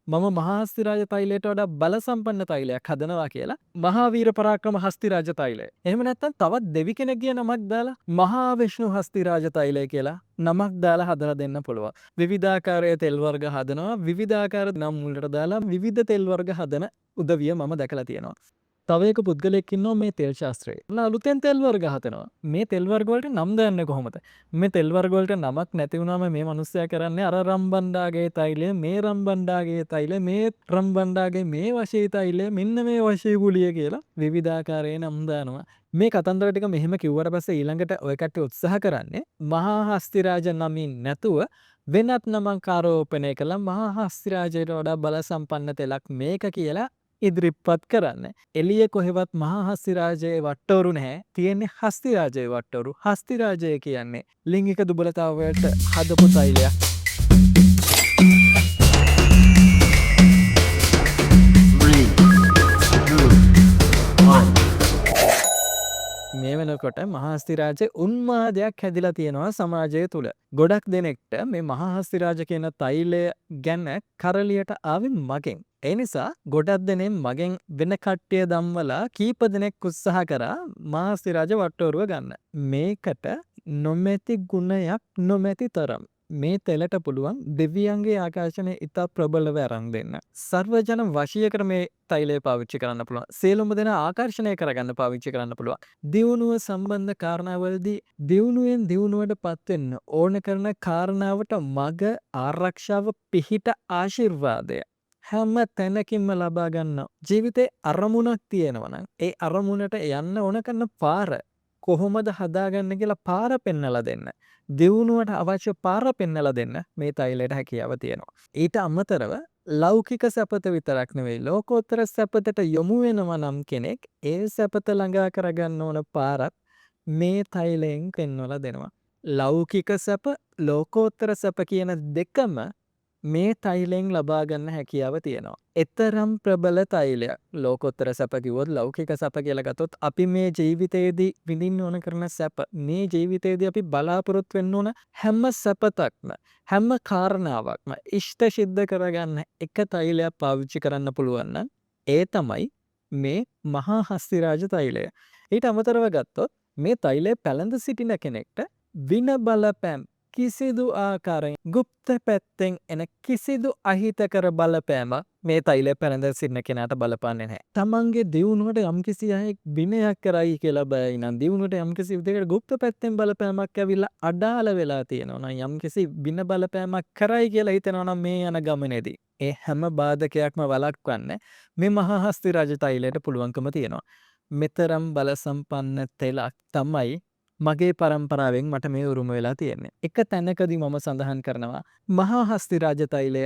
මම මහා හස්තිරාජ තෛලයට වඩා බල සම්පන්න තෛලයක් හදනවා කියලා මහා වීර පරාක්‍රම හස්තිරාජ තෛලය. එහෙම නැත්නම් තවත් දෙවි කෙනෙක්ගේ නමක් දාලා මහා විෂ්ණු හස්තිරාජ තෛලය කියලා නමක් දාලා හදලා දෙන්න පුළුවන්. විවිධාකාරයේ තෙල් වර්ග හදනවා. විවිධාකාර නම් මුලට දාලා විවිධ තෙල් වර්ග හදන උදවිය මම දැකලා තියෙනවා. තව එක පුද්ගලයෙක් ඉන්නවා මේ තෙල් ශාස්ත්‍රයේ. අලුතෙන් තෙල් වර්ග හදනවා. මේ තෙල් වර්ග වලට නම් දාන්නේ කොහොමද? මේ තෙල් වර්ග වලට නමක් නැති වුණාම මේ මිනිස්සයා කරන්නේ අර රම්බණ්ඩාගේ තෛලය, මේ රම්බණ්ඩාගේ තෛලය, මේ රම්බණ්ඩාගේ මේ වශී තෛලය, මෙන්න මේ වශී ගුලිය කියලා විවිධාකාරයේ නම් දානවා. මේ කතන්දර ටික මෙහෙම කිව්වට පස්සේ ඊළඟට ඔය කට්ටිය උත්සාහ කරන්නේ මහා හස්තිරාජ නමින් නැතුව වෙනත් නමක් ආරෝපණය කළා මහා හස්තිරාජයට වඩා බල සම්පන්න තෙලක් මේක කියලා ඉදිරිපත් කරන්න. එළිය කොහෙවත් මහා හස්තිරාජයේ වට්ටවරු නැහැ. තියෙන්නේ හස්තිරාජයේ වට්ටවරු. හස්තිරාජය කියන්නේ ලිංගික දුබලතාවයට හදපු තෛලයක්. මේ වෙනකොට මහා හස්තිරාජයේ උන්මාදයක් හැදිලා තියෙනවා සමාජය තුල. ගොඩක් දෙනෙක්ට මේ මහා හස්තිරාජ කියන තෛලය ගැන කරලියට ආවේ මගෙන්. ඒ නිසා ගොඩක් දෙනෙක් මගෙන් වෙන කට්ටිය දම්වලා කීප දෙනෙක් උත්සාහ කරා මහා හස්තිරාජ වට්ටෝරුව ගන්න. මේකට නොමැති ගුණයක් නොමැති තරම් මේ තෙලට පුළුවන් දෙවියන්ගේ ආකර්ෂණය ඉතා ප්‍රබලව අරන් දෙන්න. සර්වජන වශීකර මේ තෛලය පාවිච්චි කරන්න පුළුවන්. සියලුම දෙනා ආකර්ෂණය කරගන්න පාවිච්චි කරන්න පුළුවන්. දියුණුව සම්බන්ධ කාරණාවලදී දියුණුවෙන් දියුණුවටපත් වෙන්න ඕන කරන කාරණාවට මග ආරක්ෂාව පිහිට ආශිර්වාදය හැම තැනකින්ම ලබා ගන්න. ජීවිතේ අරමුණක් තියෙනවා නම් ඒ අරමුණට යන්න ඕන කරන පාර කොහොමද හදාගන්න කියලා පාර පෙන්නලා දෙන්න. දියුණුවට අවශ්‍ය පාර පෙන්නලා දෙන්න මේ තෛලයට හැකියාව තියෙනවා. ඊට අමතරව ලෞකික සැපත විතරක් නෙවෙයි ලෝකෝත්තර සැපතට යොමු වෙනවා නම් කෙනෙක් ඒ සැපත ළඟා කරගන්න ඕන පාරත් මේ තෛලයෙන් පෙන්වලා දෙනවා. ලෞකික සැප ලෝකෝත්තර සැප කියන දෙකම මේ තෛලයෙන් ලබා ගන්න හැකියාව තියෙනවා. එතරම් ප්‍රබල තෛලයක්. ලෝකෝත්තර සැප කිව්වොත් ලෞකික සැප කියලා ගත්තොත් අපි මේ ජීවිතයේදී විඳින්න ඕන කරන සැප මේ ජීවිතයේදී අපි බලාපොරොත්තු වෙන්න ඕන හැම සැපතක්ම හැම කාරණාවක්ම ඉෂ්ට සිද්ධ කරගන්න එක තෛලයක් පාවිච්චි කරන්න පුළුවන් නම් ඒ තමයි මේ මහා හස්තිරාජ තෛලය. ඊට අමතරව ගත්තොත් මේ තෛලය පැලඳ සිටින කෙනෙක්ට වින බලපෑම් කිසිදු ආකාරයෙන් ගුප්ත පැත්තෙන් එන කිසිදු අහිතකර බලපෑමක් මේ තෛලය පැලඳ සිටින කෙනාට බලපාන්නේ නැහැ. තමන්ගේ දියුණුවට යම්කිසි අයෙක් විනයක් කරයි කියලා බයයි නම් දියුණුවට යම්කිසි විදිහකට ගුප්ත පැත්තෙන් බලපෑමක් ඇවිල්ලා අඩාල වෙලා තියෙනවා නම් යම්කිසි වින බලපෑමක් කරයි කියලා හිතනවා නම් මේ යන ගමනේදී ඒ හැම බාධකයක්ම වළක්වන්න මේ මහා හස්තිරාජ තෛලයට පුළුවන්කම තියෙනවා. මෙතරම් බල සම්පන්න තෙලක් තමයි මගේ පරම්පරාවෙන් මට මේ උරුම වෙලා තියෙන්නේ. එක තැනකදී මම සඳහන් කරනවා මහා හස්තිරාජ තෛලය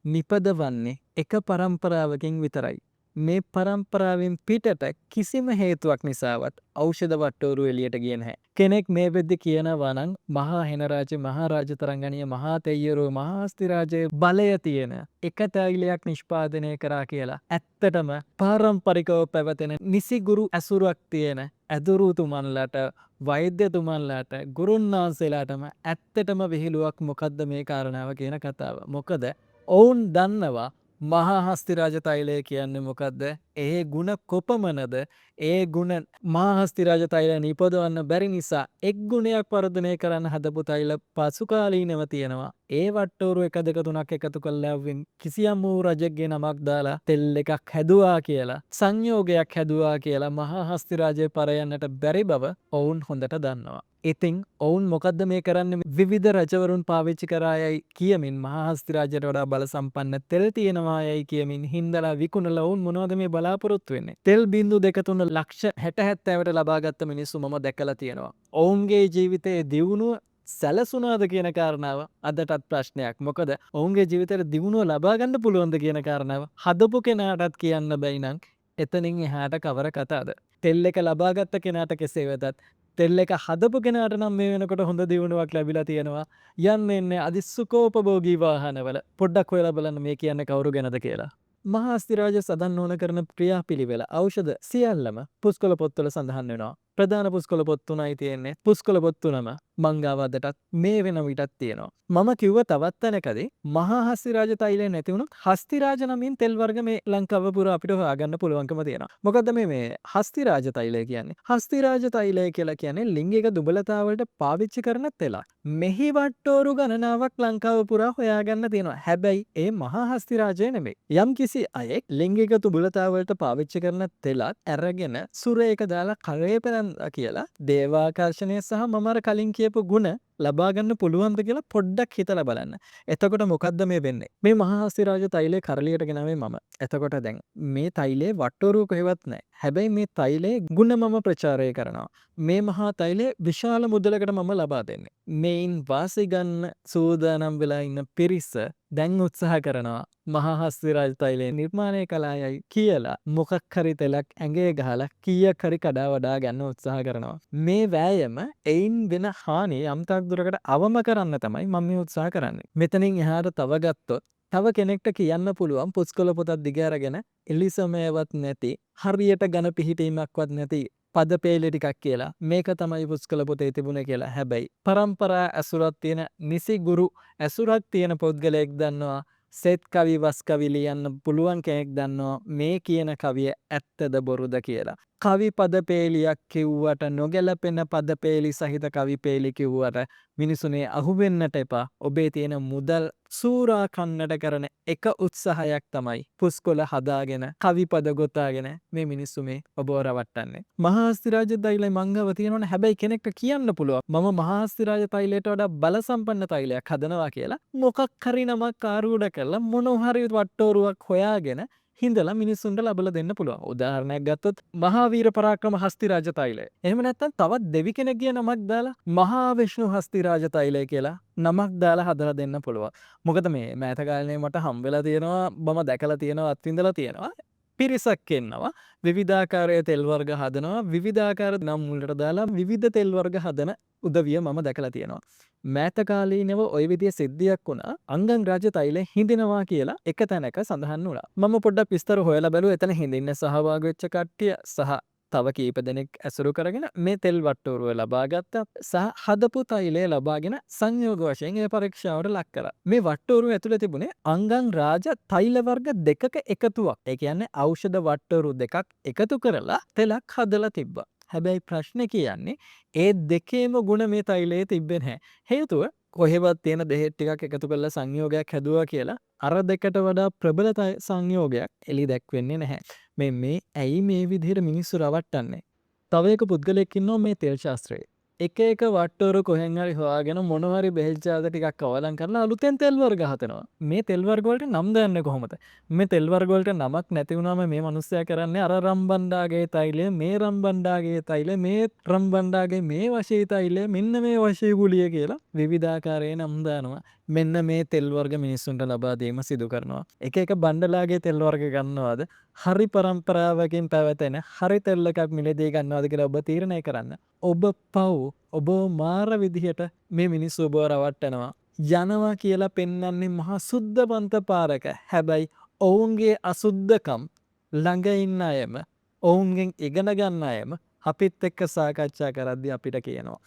නිපදවන්නේ එක පරම්පරාවකින් විතරයි. මේ පරම්පරාවෙන් පිටට කිසිම හේතුවක් නිසාවත් ඖෂධ වට්ටෝරු එළියට ගියේ නැහැ. කෙනෙක් මේ වෙද්දි කියනවා නම් මහා හෙනරාජ මහා රාජතරංගණීය මහා තෙය්‍යරෝ මහා හස්තිරාජයේ බලය තියෙන එක තෛලයක් නිෂ්පාදනය කරා කියලා. ඇත්තටම පාරම්පරිකව පැවතෙන නිසිගුරු ඇසුරක් තියෙන ඇදුරුතුමන්ලට වෛද්‍යතුමන්ලාට ගුරුන් වහන්සේලාටම ඇත්තටම විහිළුවක් මොකද්ද මේ කාරණාව කියන කතාව. මොකද ඔවුන් දන්නවා මහා හස්තිරාජ තෛලය කියන්නේ මොකද්ද? ඒ ಗುಣ කොපමණද? ඒ ಗುಣ මහා හස්තිරාජ තෛලය නිපදවන්න බැරි නිසා එක් ගුණයක් වර්ධනය කරන්න හදපු තෛල පසු කාලීනව තියෙනවා. ඒ වට්ටෝරු 1 2 3ක් එකතු කළා කිසියම් වූ රජෙක්ගේ නමක් දාලා තෙල් එකක් හැදුවා කියලා සංයෝගයක් හැදුවා කියලා මහා හස්තිරාජය පරයන්නට බැරි බව ඔවුන් හොඳට දන්නවා. ඉතින් ඔවුන් මොකද්ද මේ කරන්නේ? විවිධ රජවරුන් පාවිච්චි කරායයි කියමින් මහා හස්තිරාජයට වඩා බල සම්පන්න තෙල් තියෙනවායයි කියමින් හින්දලා විකුණලා ඔවුන් මොනවද මේ බලාපොරොත්තු වෙන්නේ? තෙල් බින්දු 2-3 ලක්ෂ 60-70ට ලබාගත්ත මිනිස්සු මම දැකලා තියෙනවා. ඔවුන්ගේ ජීවිතයේ දියුණුව සැලසුණාද කියන කාරණාව අදටත් ප්‍රශ්නයක්. මොකද ඔවුන්ගේ ජීවිතයට දියුණුව ලබා ගන්න පුළුවන්ද කියන කාරණාව හදපු කෙනාටත් කියන්න බැයි නම් එතනින් එහාට කවර කතාවද? තෙල් එක ලබාගත්ත කෙනාට කෙසේ වෙතත් තෙල් එක හදපු කෙනාට නම් මේ වෙනකොට හොඳ දියුණුවක් ලැබිලා තියෙනවා. යන්නේ එන්නේ අදිසුකෝපභෝගී වාහනවල. පොඩ්ඩක් හොයලා බලන්න මේ කියන්නේ කවුරු ගැනද කියලා. මහා හස්තිරාජ සදන් ඕන කරන ක්‍රියාපිළිවෙල ඖෂධ සියල්ලම පුස්කොළ පොත්වල සඳහන් වෙනවා. ප්‍රධාන පුස්කොළ පොත් 3යි තියෙන්නේ. පුස්කොළ පොත් 3ම මං ගාව අදටත් මේ වෙන විටත් තියෙනවා. මම කිව්ව තවත් තැනකදී මහා හස්තිරාජ තෛලය නැති වුණොත් හස්තිරාජ නමින් තෙල් වර්ග මේ ලංකාව පුරා අපිට හොයාගන්න පුළුවන්කම තියෙනවා. මොකද්ද මේ හස්තිරාජ තෛලය කියන්නේ? හස්තිරාජ තෛලය කියලා කියන්නේ ලිංගික දුබලතාවලට පාවිච්චි කරන තෙලක්. මෙහි වට්ටෝරු ගණනාවක් ලංකාව පුරා හොයාගන්න තියෙනවා. හැබැයි ඒ මහා හස්තිරාජය නෙමෙයි. යම් කිසි අයෙක් ලිංගික දුබලතාවලට පාවිච්චි කරන තෙලක් අරගෙන සුරේක දාලා කරේ පෙරන්දා කියලා දේවාකර්ෂණය සහ මම අර කලින් කියපු ගුණ ලබා ගන්න පුළුවන්ද කියලා පොඩ්ඩක් හිතලා බලන්න. එතකොට මොකද්ද මේ වෙන්නේ? මේ මහා හස්තිරාජ තෛලය කරලියට ගෙනාවේ මම. එතකොට දැන් මේ තෛලයේ වට්ටෝරුව කොහෙවත් නැහැ. හැබැයි මේ තෛලයේ ගුණ මම ප්‍රචාරය කරනවා. මේ මහා තෛලය විශාල මුදලකට මම ලබා දෙන්නේ. මේන් වාසි ගන්න සූදානම් වෙලා ඉන්න පිරිස දැන් උත්සාහ කරනවා මහා හස්තිරාජ තෛලය නිර්මාණය කළායයි කියලා මොකක් හරි තෙලක් ඇඟේ ගහලා කීයක් හරි කඩා වඩා ගන්න උත්සාහ කරනවා. මේ වෑයම එයින් වෙන හානිය යම්තාක් දුරකට අවම කරන්න තමයි මම මේ උත්සාහ කරන්නේ. මෙතනින් එහාට තව ගත්තොත් තව කෙනෙක්ට කියන්න පුළුවන් පුස්කොළ පොතක් දිග අරගෙන එලිසමයවත් නැති හරියට ඝන පිහිටීමක්වත් නැති පද පේලි ටිකක් කියලා මේක තමයි පුස්කොළ පොතේ තිබුණේ කියලා. හැබැයි පරම්පරා ඇසුරක් තියෙන නිසි ගුරු ඇසුරක් තියෙන පුද්ගලයෙක් දන්නවා සෙත් කවි වස් කවි ලියන්න පුළුවන් කෙනෙක් දන්නවා මේ කියන කවිය ඇත්තද බොරුද කියලා. කවි පද පේලියක් කිව්වට නොගැලපෙන පද පේලි සහිත කවි පේලි කිව්වට මිනිසුනේ අහුවෙන්නට එපා. ඔබේ තියෙන මුදල් සූරා කන්නට කරන එක උත්සාහයක් තමයි පුස්කොළ හදාගෙන කවි පද ගොතාගෙන මේ මිනිස්සු මේ ඔබව රවට්ටන්නේ. මහා හස්තිරාජ තෛලය මංගව තියෙනවනේ. හැබැයි කෙනෙක්ට කියන්න පුළුවන් මම මහා හස්තිරාජ තෛලයට වඩා බල සම්පන්න තෛලයක් හදනවා කියලා. මොකක් හරි නමක් ආරූඪ කරලා මොනවා හරි වට්ටෝරුවක් හොයාගෙන හිඳලා මිනිස්සුන්ට ලබලා දෙන්න පුළුවන්. උදාහරණයක් ගත්තොත් මහාවීර පරාක්‍රම හස්තිරාජ තෛලය. එහෙම නැත්නම් තවත් දෙවි කෙනෙක්ගේ නමක් දාලා මහා විෂ්ණු හස්තිරාජ තෛලය කියලා නමක් දාලා හදලා දෙන්න පුළුවන්. මොකද මේ මෑත කාලේ මට හම්බෙලා තියෙනවා, මම දැකලා තියෙනවා, අත්විඳලා තියෙනවා. පිරිසක් එන්නවා විවිධාකාරයේ තෙල් වර්ග හදනවා, විවිධාකාර නම් මුලට දාලා විවිධ තෙල් වර්ග හදන උදවිය මම දැකලා තියෙනවා. මෑත කාලීනව ওই විදිය සිද්ධියක් වුණා. අංගන් රාජ තෛලය හිඳිනවා කියලා එක තැනක සඳහන් වුණා. මම පොඩ්ඩක් විස්තර හොයලා බැලුවා. එතන හිඳින්න සහභාගී වෙච්ච කට්ටිය සහ තව කීප දෙනෙක් ඇසුරු කරගෙන මේ තෙල් වට්ටෝරුව ලබා ගත්තා සහ හදපු තෛලය ලබාගෙන සංයෝග වශයෙන් ඒ පරීක්ෂාවට ලක් කරා. මේ වට්ටෝරුව ඇතුළේ තිබුණේ අංගන් රාජ තෛල වර්ග දෙකක එකතුවක්. ඒ කියන්නේ ඖෂධ වට්ටෝරු දෙකක් එකතු කරලා තෙලක් හදලා තිබ්බා. හැබැයි ප්‍රශ්නේ කියන්නේ ඒ දෙකේම ගුණ මේ තෛලයේ තිබ්බේ නැහැ. හේතුව කොහෙවත් තියෙන දෙහෙත් ටිකක් එකතු කරලා සංයෝගයක් හැදුවා කියලා අර දෙකට වඩා ප්‍රබල සංයෝගයක් එලි දැක්වෙන්නේ නැහැ. මේ ඇයි මේ විදිහට මිනිස්සු රවට්ටන්නේ? තව එක පුද්ගලයෙක් ඉන්නවා මේ තෙල් ශාස්ත්‍රයේ. එක එක වට්ටෝරු කොහෙන් හරි හොයාගෙන මොනවා හරි බෙහෙත් ජාත ටිකක් අවලං කරලා අලුතෙන් තෙල් වර්ග හදනවා. මේ තෙල් වර්ග වලට නම් දාන්නේ කොහොමද? මේ තෙල් වර්ග වලට නමක් නැති වුණාම මේ මිනිස්සයා කරන්නේ අර රම්බණ්ඩාගේ තෛලය, මේ රම්බණ්ඩාගේ තෛලය, මේ රම්බණ්ඩාගේ මේ වශී තෛලය, මෙන්න මේ වශී ගුලිය කියලා විවිධාකාරයේ නම් දානවා. මෙන්න මේ තෙල් වර්ග මිනිස්සුන්ට ලබා දීම සිදු කරනවා. එක එක බණ්ඩලාගේ තෙල් වර්ග ගන්නවාද? හරි පරම්පරාවකින් පැවතෙන හරි තෙල් එකක් මිලදී ගන්නවාද කියලා ඔබ තීරණය කරන්න. ඔබ පව් ඔබ මාර විදිහට මේ මිනිස්සු ඔබව රවට්ටනවා. යනවා කියලා පෙන්වන්නේ මහා සුද්ධවන්ත පාරක. හැබැයි ඔවුන්ගේ අසුද්ධකම් ළඟ ඉන්න අයම ඔවුන්ගෙන් ඉගෙන ගන්න අයම අපිත් එක්ක සාකච්ඡා කරද්දී අපිට කියනවා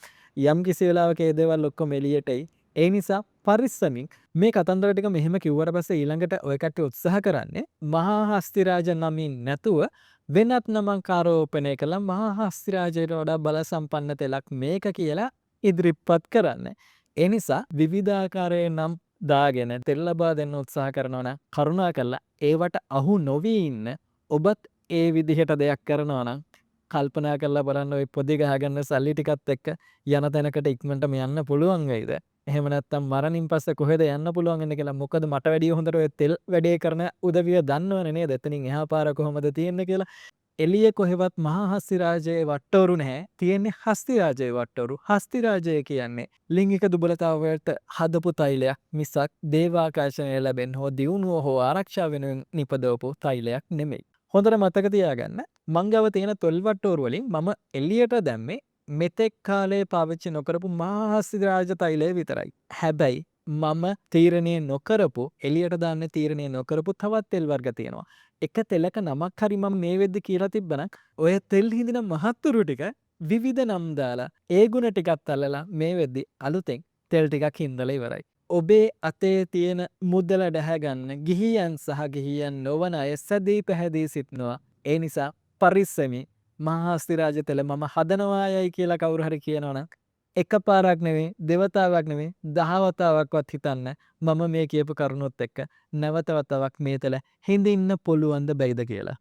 යම් කිසි වෙලාවක ඒ දේවල් ඔක්කොම එළියට එයි. ඒ නිසා පරිස්සමින් මේ කතන්දර ටික මෙහෙම කිව්වට පස්සේ ඊළඟට ඔය කට්ටිය උත්සාහ කරන්නේ මහා හස්තිරාජ නමින් නැතුව වෙනත් නමක් ආරෝපණය කළා මහා හස්තිරාජයට වඩා බල සම්පන්න තෙලක් මේක කියලා ඉදිරිපත් කරන්න. ඒ නිසා විවිධාකාරයේ නම් දාගෙන තෙල් ලබා දෙන්න උත්සාහ කරනවා නම් කරුණාකරලා ඒවට අහු නොවී ඉන්න ඔබත් ඒ විදිහට දෙයක් කරනවා නම් කල්පනා කරලා බලන්න ওই පොඩි ගහගන්න සල්ලි ටිකත් එක්ක යන තැනකට ඉක්මනටම යන්න පුළුවන් වෙයිද? එහෙම නැත්නම් මරණින් පස්සේ කොහෙද යන්න පුළුවන් වෙන්නේ කියලා. මොකද මට වැඩිය හොඳට ඔය තෙල් වැඩේ කරන උදවිය දන්නවනේ නේද? එතනින් එහා පාර කොහොමද තියෙන්නේ කියලා. එළිය කොහෙවත් මහා හස්තිරාජයේ වට්ටෝරු නැහැ. තියෙන්නේ හස්තිරාජයේ වට්ටෝරු. හස්තිරාජය කියන්නේ ලිංගික දුබලතාවයට හදපු තෛලයක් මිසක් දේවාකර්ෂණය ලැබෙන්න හෝ දියුණුව හෝ ආරක්ෂා වෙනුවෙන් නිපදවපු තෛලයක් නෙමෙයි. හොඳට මතක තියාගන්න. මංගව තියෙන තොල් වට්ටෝරු වලින් මම එළියට දැම්මේ මෙතෙක් කාලේ පාවිච්චි නොකරපු මහා හස්තිරාජ තෛලය විතරයි. හැබැයි මම තීරණය නොකරපු එළියට දාන්න තීරණය නොකරපු තවත් තෙල් වර්ග තියෙනවා. එක තෙලක නමක් හරි මම මේ වෙද්දි කියලා තිබ්බනම් ඔය තෙල් හිඳින මහත්තුරු ටික විවිධ නම් දාලා ඒ ගුණ ටිකත් අල්ලලා මේ වෙද්දි අලුතෙන් තෙල් ටිකක් හින්දලා ඉවරයි. ඔබේ අතේ තියෙන මුදල ඩැහැගන්න ගිහියන් සහ ගිහියන් නොවන අය සැදී පැහැදී සිටිනවා. ඒ නිසා පරිස්සමින් මහා හස්තිරාජ තෙල මම හදනවා යයි කියලා කවුරු හරි කියනවනම් එකපාරක් නෙවෙයි දෙවතාවක් නෙවෙයි 10 වතාවක්වත් හිතන්න මම මේ කියපු කරුණොත් එක්ක නැවත වතාවක් මේ තෙල හිඳින්න පුළුවන්ද බැයිද කියලා.